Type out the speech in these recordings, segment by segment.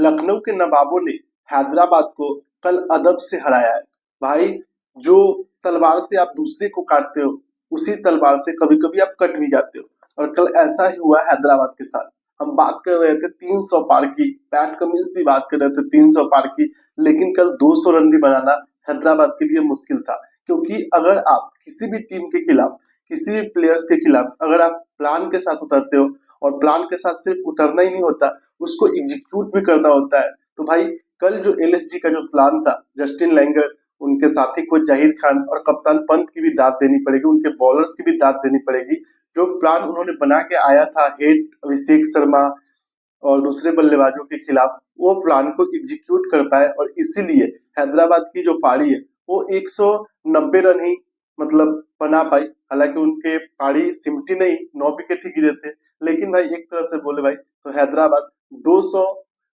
लखनऊ के नवाबों ने हैदराबाद को कल अदब से हराया है। भाई, जो तलवार से आप दूसरे को काटते हो, उसी तलवार से कभी कभी आप कट भी जाते हो। और कल ऐसा ही हुआ हैदराबाद के साथ। हम बात कर रहे थे 300 पार की, पैट कमिंस भी बात कर रहे थे 300 पार की, लेकिन कल 200 रन भी बनाना हैदराबाद के लिए मुश्किल था। क्योंकि अगर आप किसी भी टीम के खिलाफ, किसी भी प्लेयर्स के खिलाफ अगर आप प्लान के साथ उतरते हो, और प्लान के साथ सिर्फ उतरना ही नहीं होता, उसको एग्जीक्यूट भी करना होता है। तो भाई, कल जो एलएसजी का जो प्लान था, जस्टिन लैंगर, उनके साथी कोच जहीर खान और कप्तान पंत की भी दाद देनी पड़ेगी, उनके बॉलर्स की भी दाद देनी पड़ेगी। जो प्लान उन्होंने बना के आया था हेड अभिषेक शर्मा और दूसरे बल्लेबाजों के खिलाफ, वो प्लान को एग्जीक्यूट कर पाए, और इसीलिए हैदराबाद की जो पारी है वो 190 रन ही मतलब बना पाई। हालांकि उनके पारी सिमटी नहीं, 9 विकेट ही गिरे थे। लेकिन भाई, एक तरह से बोले भाई, तो हैदराबाद 200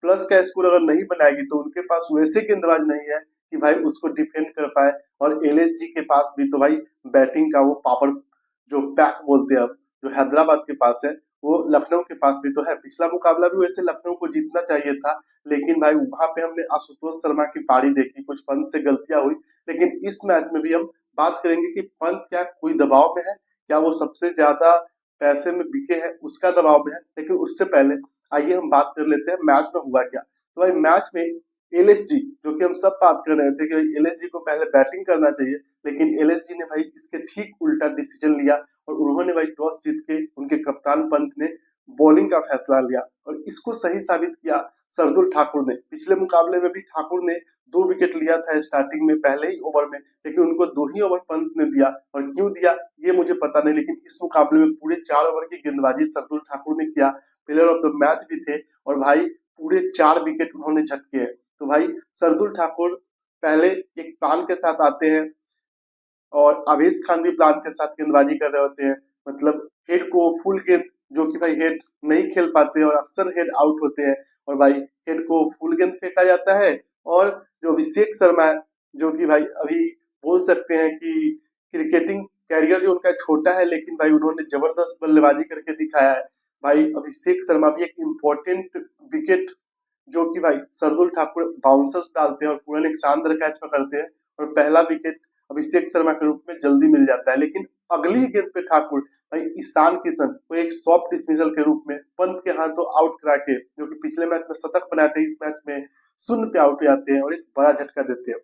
प्लस का स्कोर अगर नहीं बनाएगी तो उनके पास वैसे गेंदबाज नहीं है कि भाई उसको डिफेंड कर पाए। और एलएसजी के पास भी तो भाई बैटिंग का वो पावर, जो पैक बोलते हैं अब, जो हैदराबाद के पास है, वो लखनऊ के पास भी तो है। पिछला मुकाबला भी वैसे लखनऊ को जीतना चाहिए था, लेकिन भाई वहां पे हमने आशुतोष शर्मा की पारी देखी, कुछ पंत से गलतियां हुई। लेकिन इस मैच में भी हम बात करेंगे कि पंत क्या कोई दबाव में है, क्या वो सबसे ज्यादा पैसे में बिके हैं उसका दबाव में है। लेकिन उससे पहले आइए हम बात कर लेते हैं मैच में हुआ क्या। तो भाई, मैच में एलएसजी, जो कि हम सब बात कर रहे थे कि एलएसजी को पहले बैटिंग करना चाहिए, लेकिन एलएसजी ने भाई इसके ठीक उल्टा डिसीजन लिया, और उन्होंने भाई टॉस जीत के उनके कप्तान पंत ने बॉलिंग का फैसला लिया, और इसको सही साबित किया सरदुल ठाकुर ने। पिछले मुकाबले में भी ठाकुर ने 2 विकेट लिया था स्टार्टिंग में पहले ही ओवर में, लेकिन उनको 2 ही ओवर पंत ने दिया। और क्यों दिया ये मुझे पता नहीं, लेकिन इस मुकाबले में पूरे 4 ओवर की गेंदबाजी सरदुल ठाकुर ने किया, प्लेयर ऑफ द मैच भी थे। और भाई, पूरे 4 विकेट उन्होंने झटके हैं। तो भाई, सरदुल ठाकुर पहले एक प्लान के साथ आते हैं, और आवेश खान भी प्लान के साथ गेंदबाजी कर रहे होते हैं। मतलब हेड को फुल गेंद, जो कि भाई हेड नहीं खेल पाते और अक्सर हेड आउट होते हैं, और भाई हेड को फुल गेंद फेंका जाता है। और जो अभिषेक शर्मा है, जो कि भाई अभी बोल सकते हैं कि क्रिकेटिंग कैरियर जो उनका छोटा है, लेकिन भाई उन्होंने जबरदस्त बल्लेबाजी करके दिखाया है। भाई, अभिषेक शर्मा भी एक इम्पोर्टेंट विकेट, जो कि भाई सरदुल ठाकुर बाउंसर्स डालते हैं और पूरन एक शानदार कैच पकड़ते हैं, और पहला विकेट अभिषेक शर्मा के रूप में जल्दी मिल जाता है। लेकिन अगली ही गेंद पे ठाकुर भाई ईशान किशन को एक सॉफ्ट डिसमिसल के रूप में पंत के हाथों आउट करा के, जो कि पिछले मैच में शतक बनाए थे, इस मैच में शून्य पे आउट हो जाते हैं और एक बड़ा झटका देते हैं।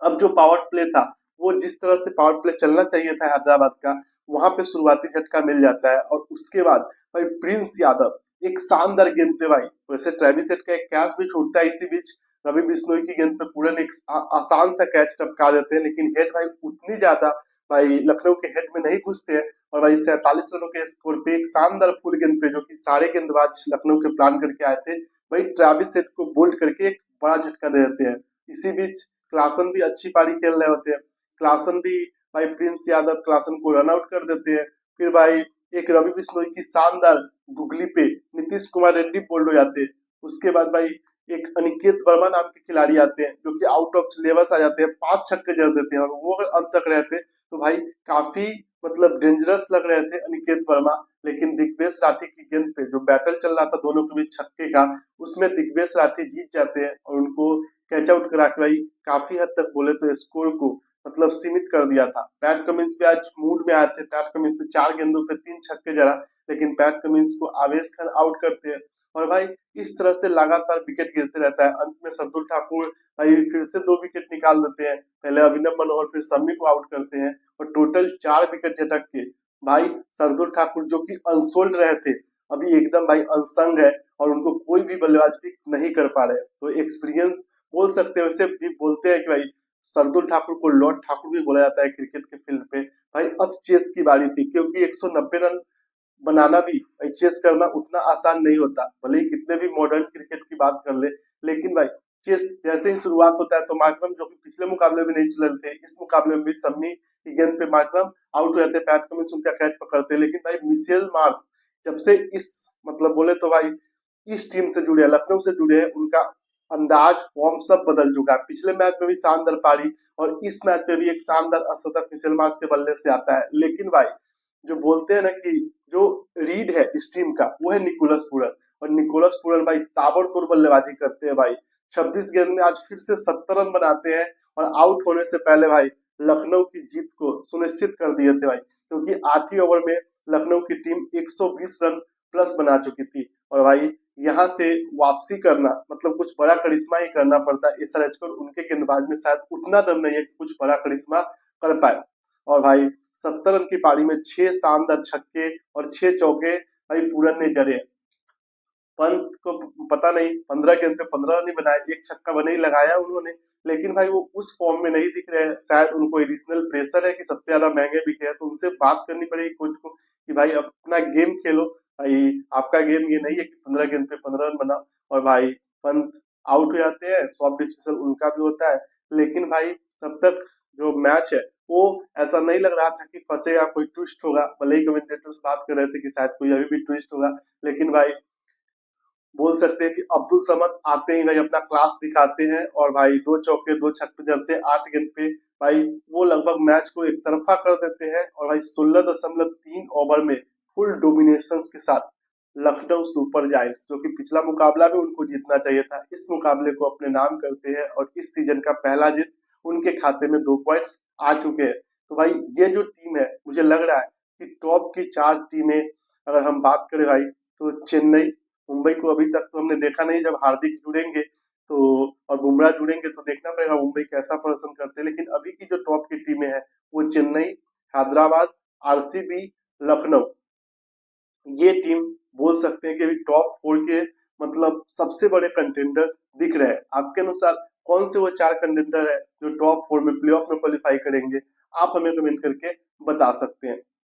अब जो पावर प्ले था, वो जिस तरह से पावर प्ले चलना चाहिए था हैदराबाद का, वहां पे शुरुआती झटका मिल जाता है। और उसके बाद भाई प्रिंस यादव एक शानदार गेंद पे, भाई वैसे ट्रेविस हेड का एक कैच भी छूटता है इसी बीच, रवि बिश्नोई की गेंद पे पूरन एक आसान सा कैच टपका देते हैं, लेकिन हेड भाई उतनी ज्यादा भाई लखनऊ के हेड में नहीं घुसते हैं। और भाई 47 रनों के स्कोर पे एक शानदार फुल गेंद पे, जो कि सारे गेंदबाज लखनऊ के प्लान करके आए थे, भाई ट्रेविस हेड को बोल्ड करके एक बड़ा झटका दे देते हैं। इसी बीच क्लासन भी अच्छी पारी खेल रहे होते हैं। क्लासन भी भाई, प्रिंस यादव क्लासन को रन आउट कर देते हैं। फिर भाई एक रवि बिश्नोई की शानदार गुगली पे नीतीश कुमार रेड्डी बोल्ड हो जाते हैं। उसके बाद भाई एक अनिकेत वर्मा नाम के खिलाड़ी आते हैं, जो कि आउट ऑफ सिलेबस आ जाते हैं, 5 छक्के जड़ देते हैं, और वो अगर अंत तक रहते तो भाई काफी मतलब डेंजरस लग रहे थे अनिकेत वर्मा। लेकिन दिग्वेश राठी की गेंद पे जो बैटल चल रहा था दोनों के बीच छक्के का, उसमें दिग्वेश राठी जीत जाते हैं, और उनको कैच आउट करा के भाई काफी हद तक बोले तो स्कोर को मतलब सीमित कर दिया था। पैट कमिंस भी आज मूड में आए थे। पैट कमिंस ने 4 गेंदों पे 3 छक्के जड़ा, लेकिन पैट कमिंस को आवेश खान आउट करते हैं। और भाई इस तरह से लगातार विकेट गिरते रहता है। अंत में सरदुल ठाकुर भाई फिर से 2 विकेट निकाल देते हैं। पहले अभिनव मनोहर फिर शम्मी को आउट करते हैं, और टोटल 4 विकेट झटक के भाई सरदुल ठाकुर, जो कि अनसोल्ड रहे थे, अभी एकदम भाई अनसंग है, और उनको कोई भी बल्लेबाज पिक नहीं कर पा रहे। तो एक्सपीरियंस बोल सकते हैं, वैसे भी बोलते हैं कि भाई सरदुल ठाकुर को लॉर्ड ठाकुर भी बोला जाता है क्रिकेट के फील्ड पे। भाई अब चेस की बारी थी, क्योंकि 190 रन बनाना भी, चेस करना उतना आसान नहीं होता, भले ही कितने भी मॉडर्न क्रिकेट की बात कर ले। लेकिन भाई चेस जैसे ही शुरुआत होता है तो मार्करम, जो कि पिछले मुकाबले में नहीं चल थे, इस मुकाबले में भी सम्मी की गेंद पे मार्करम आउट हो जाते हैं, पैट कमिंस उनका कैच पकड़ते हैं। लेकिन भाई मिशेल मार्श जब से इस मतलब बोले तो भाई इस टीम से जुड़े हैं, लखनऊ से जुड़े हैं, उनका अंदाज फॉर्म सब बदल चुका है। पिछले मैच में भी शानदार पारी, और इस मैच में भी एक शानदार शतक मिशेल मार्श के बल्ले से आता है। लेकिन भाई जो बोलते हैं ना कि जो रीड है इस टीम का, वो है निकोलस पूरन। और निकोलस पूरन भाई ताबड़तोड़ बल्लेबाजी करते हैं भाई। 26 गेंद में आज फिर से 70 रन बनाते हैं और आउट होने से पहले भाई लखनऊ की जीत को सुनिश्चित कर दिए थे भाई, क्योंकि 8 ही ओवर में लखनऊ की टीम 120 रन प्लस बना चुकी थी। और भाई यहाँ से वापसी करना मतलब कुछ बड़ा करिश्मा ही करना पड़ता है। एसआरएच को उनके गेंदबाज में शायद उतना दम नहीं है कि कुछ बड़ा करिश्मा कर पाए। और भाई 70 रन की पारी में 6 शानदार छक्के और 6 चौके भाई पूरन ने जड़े। पंत को पता नहीं 15 गेंद पे 15 रन ही बनाए, एक छक्का बने ही लगाया उन्होंने, लेकिन भाई वो उस फॉर्म में नहीं दिख रहे हैं। शायद उनको एडिशनल प्रेशर है कि सबसे ज्यादा महंगे बिके हैं, तो उनसे बात करनी पड़ेगी कोच को कि भाई अपना गेम खेलो, भाई आपका गेम ये नहीं है कि 15 गेंद पे 15 रन बनाओ। और भाई पंत आउट हो जाते हैं, स्वॉप डिस्मिसल उनका भी होता है, लेकिन भाई तब तक जो मैच है वो ऐसा नहीं लग रहा था कि फंसेगा, कोई ट्विस्ट होगा। भले ही कमेंटेटर्स बात कर रहे थे कि शायद कोई अभी भी ट्विस्ट होगा, लेकिन भाई बोल सकते हैं कि अब्दुल समद आते ही भाई अपना क्लास दिखाते हैं और भाई 2 चौके 2 छक्के जड़ते हैं 8 गेंद पे। भाई वो लगभग मैच को एक तरफा कर देते हैं और भाई 16.3 ओवर में फुल डोमिनेशन के साथ लखनऊ सुपर जायंट्स, जो कि पिछला मुकाबला भी उनको जीतना चाहिए था, इस मुकाबले को अपने नाम करते हैं और इस सीजन का पहला जीत उनके खाते में 2 पॉइंट्स आ चुके हैं। तो भाई ये जो टीम है, मुझे लग रहा है कि टॉप की 4 टीमें अगर हम बात करें भाई, तो चेन्नई, मुंबई को अभी तक तो हमने देखा नहीं, जब हार्दिक जुड़ेंगे तो और बुमराह जुड़ेंगे तो देखना पड़ेगा मुंबई कैसा प्रदर्शन करते हैं। लेकिन अभी की जो टॉप की टीमें हैं वो चेन्नई, हैदराबाद, आरसीबी, लखनऊ, ये टीम बोल सकते हैं कि अभी टॉप 4 के मतलब सबसे बड़े कंटेंडर दिख रहे हैं। आपके अनुसार कौन से वो 4 कंटेंडर है जो टॉप 4 में प्लेऑफ में क्वालिफाई करेंगे? आप हमें कमेंट करके बता सकते हैं।